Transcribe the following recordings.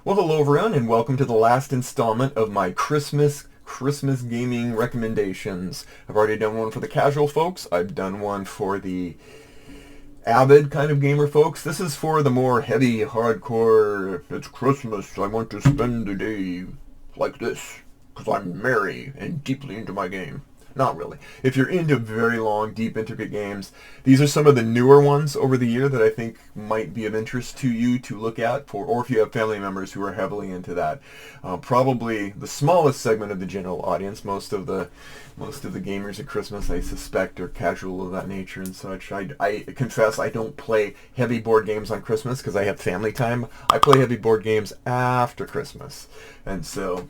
Well, hello everyone, and welcome to the last installment of my Christmas gaming recommendations. I've already done one for the casual folks. I've done one for the avid kind of gamer folks. This is for the more heavy, hardcore. It's Christmas. I want to spend the day like this because I'm merry and deeply into my game. Not really. If you're into very long, deep, intricate games, these are some of the newer ones over the year that I think might be of interest to you to look at for, or if you have family members who are heavily into that. Probably the smallest segment of the general audience. Most of the gamers at Christmas, I suspect, are casual of that nature and such. I confess I don't play heavy board games on Christmas because I have family time. I play heavy board games after Christmas, and so.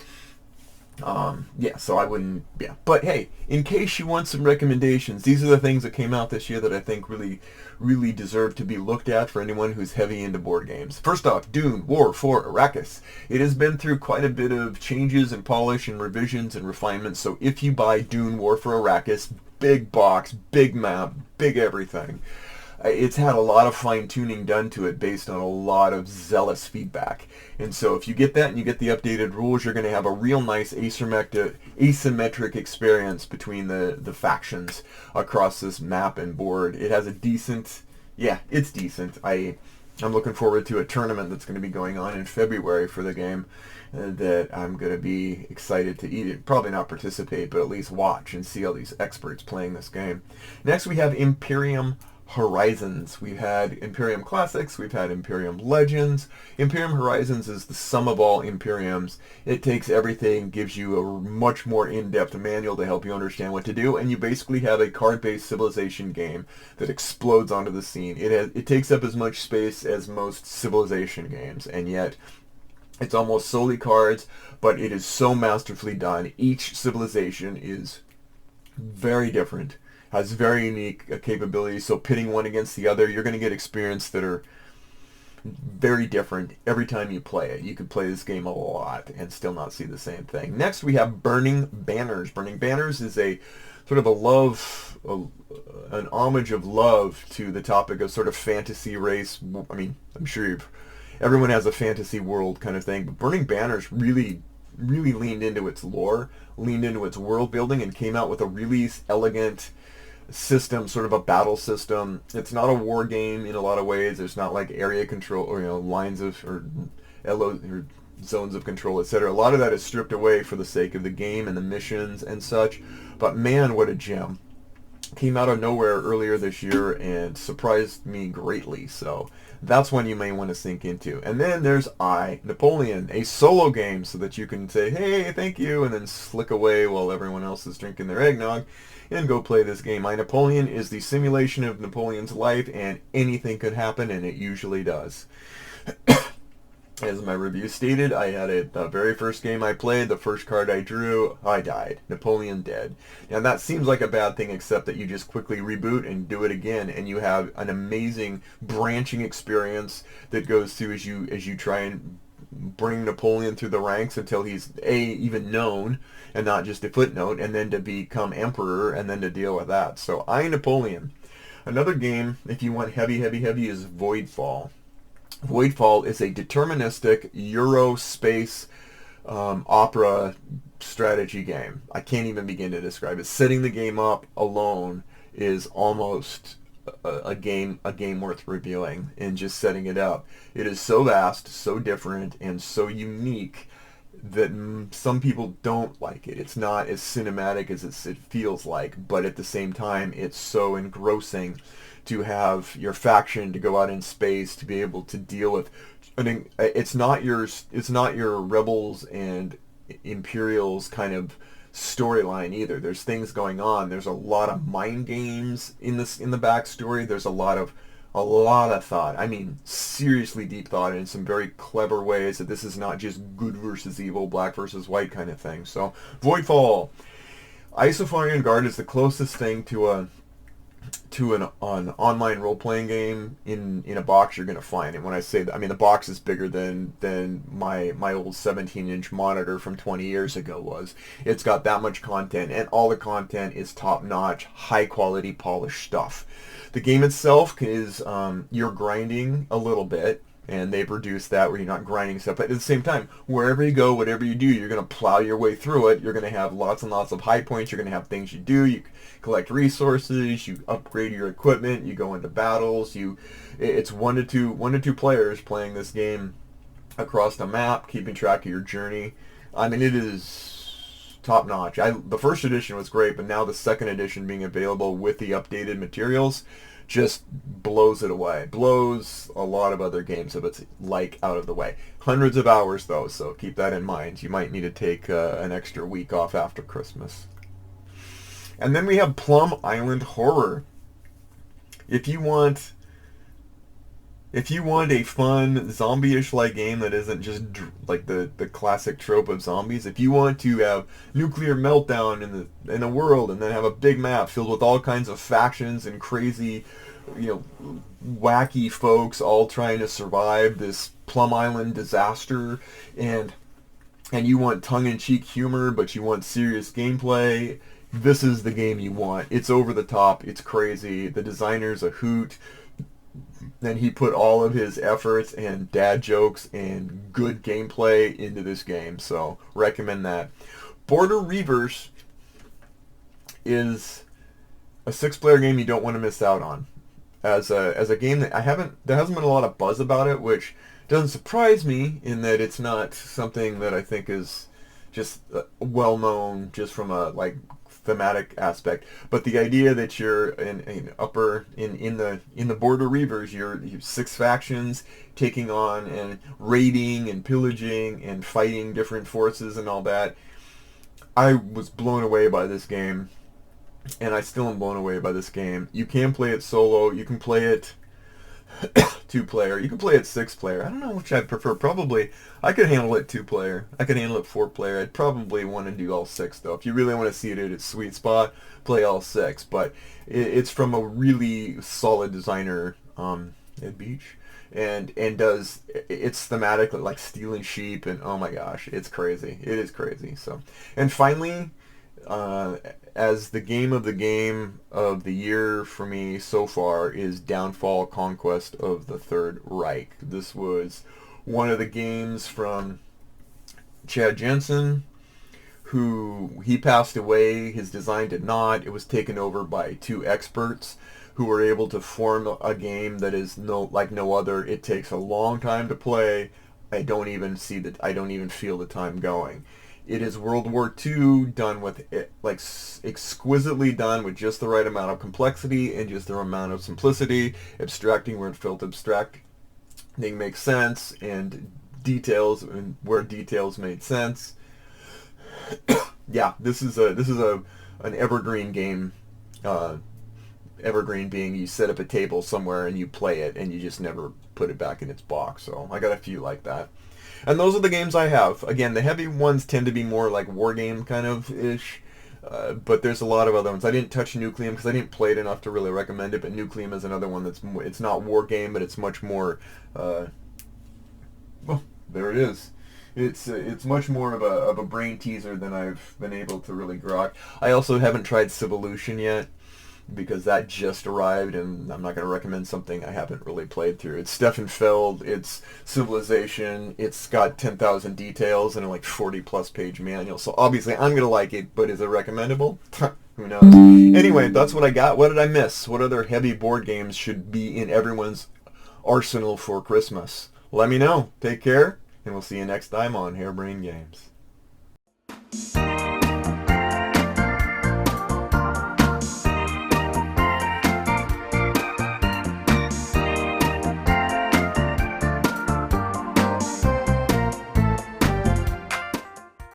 So I wouldn't, yeah. But hey, in case you want some recommendations, these are the things that came out this year that I think really deserve to be looked at for anyone who's heavy into board games. First off, Dune War for Arrakis. It has been through quite a bit of changes and polish and revisions and refinements, so if you buy Dune War for Arrakis, big box, big map, big everything. It's had a lot of fine-tuning done to it based on a lot of zealous feedback. And so if you get that and you get the updated rules, you're going to have a real nice asymmetric experience between the factions across this map and board. It has a decent, yeah, it's decent. I'm looking forward to a tournament that's going to be going on in February for the game that I'm going to be excited to probably not participate, but at least watch and see all these experts playing this game. Next we have Imperium Horizons. We've had Imperium Classics, we've had Imperium Legends. Imperium Horizons is the sum of all Imperiums. It takes everything, gives you a much more in-depth manual to help you understand what to do, and you basically have a card-based civilization game that explodes onto the scene. It takes up as much space as most civilization games, and yet it's almost solely cards, but it is so masterfully done. Each civilization is very different, has very unique capabilities, so pitting one against the other, you're going to get experience that are very different every time you play it. You could play this game a lot and still not see the same thing. Next we have Burning Banners. Burning Banners is a sort of an homage of love to the topic of sort of fantasy race. I mean, I'm sure everyone has a fantasy world kind of thing, but Burning Banners really leaned into its lore, leaned into its world building, and came out with a really elegant system, sort of a battle system. It's not a war game in a lot of ways. There's not like area control or lines of or zones of control, etc. A lot of that is stripped away for the sake of the game and the missions and such. But man, what a gem. Came out of nowhere earlier this year and surprised me greatly, so that's one you may want to sink into. And then there's Napoleon, a solo game so that you can say, hey, thank you, and then slick away while everyone else is drinking their eggnog and go play this game. Napoleon is the simulation of Napoleon's life, and anything could happen, and it usually does. As my review stated, I had it the very first game I played, the first card I drew, I died. Napoleon dead. Now that seems like a bad thing, except that you just quickly reboot and do it again, and you have an amazing branching experience that goes through as you try and bring Napoleon through the ranks until he's even known and not just a footnote, and then to become emperor and then to deal with that. So Napoleon. Another game, if you want heavy, is Voidfall. Voidfall is a deterministic Euro space opera strategy game. I can't even begin to describe it. Setting the game up alone is almost a game worth reviewing, and just setting it up. It is so vast, so different, and so unique that some people don't like it. It's not as cinematic as it feels like, but at the same time, it's so engrossing to have your faction to go out in space to be able to deal with. I mean, it's not your rebels and Imperials kind of storyline either. There's things going on. There's a lot of mind games in the backstory. There's a lot of thought. I mean, seriously deep thought in some very clever ways, that this is not just good versus evil, black versus white kind of thing. So, Voidfall. Isofarian Guard is the closest thing to an online role-playing game in a box you're going to find. And when I say that, I mean the box is bigger than my old 17-inch monitor from 20 years ago was. It's got that much content, and all the content is top-notch, high-quality, polished stuff. The game itself is you're grinding a little bit, And they've reduced that where you're not grinding stuff. But at the same time, wherever you go, whatever you do, you're going to plow your way through it. You're going to have lots and lots of high points. You're going to have things you do. You collect resources. You upgrade your equipment. You go into battles. It's one to two players playing this game across the map, keeping track of your journey. I mean, it is top notch. The first edition was great, but now the second edition being available with the updated materials just blows it away. Blows a lot of other games of its like out of the way. Hundreds of hours though, so keep that in mind. You might need to take an extra week off after Christmas. And then we have Plum Island Horror. If you want a fun zombie-ish like game that isn't just like the classic trope of zombies, if you want to have nuclear meltdown in the world and then have a big map filled with all kinds of factions and crazy, wacky folks all trying to survive this Plum Island disaster, and you want tongue-in-cheek humor but you want serious gameplay, this is the game you want. It's over the top, it's crazy, the designer's a hoot. Then he put all of his efforts and dad jokes and good gameplay into this game, so recommend that. Border Reavers is a 6-player game you don't want to miss out on. As a game that there hasn't been a lot of buzz about it, which doesn't surprise me in that it's not something that I think is just well known just from a thematic aspect, but the idea that you're in the Border Reavers, you're 6 factions taking on and raiding and pillaging and fighting different forces and all that. I was blown away by this game, and I still am blown away by this game. You can play it solo, you can play it 2-player, you can play it 6-player. I don't know which I'd prefer. Probably I could handle it 2-player. I could handle it 4-player. I'd probably want to do all 6 though. If you really want to see it at its sweet spot, play all 6. But it's from a really solid designer, Ed Beach, and it's thematic like stealing sheep, and oh my gosh, it's crazy. It is crazy. So, and finally, as the game of the year for me so far is Downfall: Conquest of the Third Reich. This was one of the games from Chad Jensen, who he passed away. His design did not. It was taken over by 2 experts who were able to form a game that is like no other. It takes a long time to play. I don't even feel the time going. It is World War II done with exquisitely done with just the right amount of complexity and just the amount of simplicity, abstracting where it felt abstract, thing makes sense, and details and where details made sense. Yeah, this is an evergreen game. Evergreen being you set up a table somewhere and you play it and you just never put it back in its box. So I got a few like that. And those are the games I have. Again, the heavy ones tend to be more like war game kind of ish, but there's a lot of other ones. I didn't touch Nucleum because I didn't play it enough to really recommend it. But Nucleum is another one it's not war game, but it's much more. Well, there it is. It's much more of a brain teaser than I've been able to really grok. I also haven't tried Civolution yet, because that just arrived, and I'm not going to recommend something I haven't really played through. It's Stefan Feld, it's Civilization, it's got 10,000 details and a 40-plus page manual, so obviously I'm going to like it, but is it recommendable? Who knows? Anyway, that's what I got. What did I miss? What other heavy board games should be in everyone's arsenal for Christmas? Let me know. Take care, and we'll see you next time on Harebrained Games.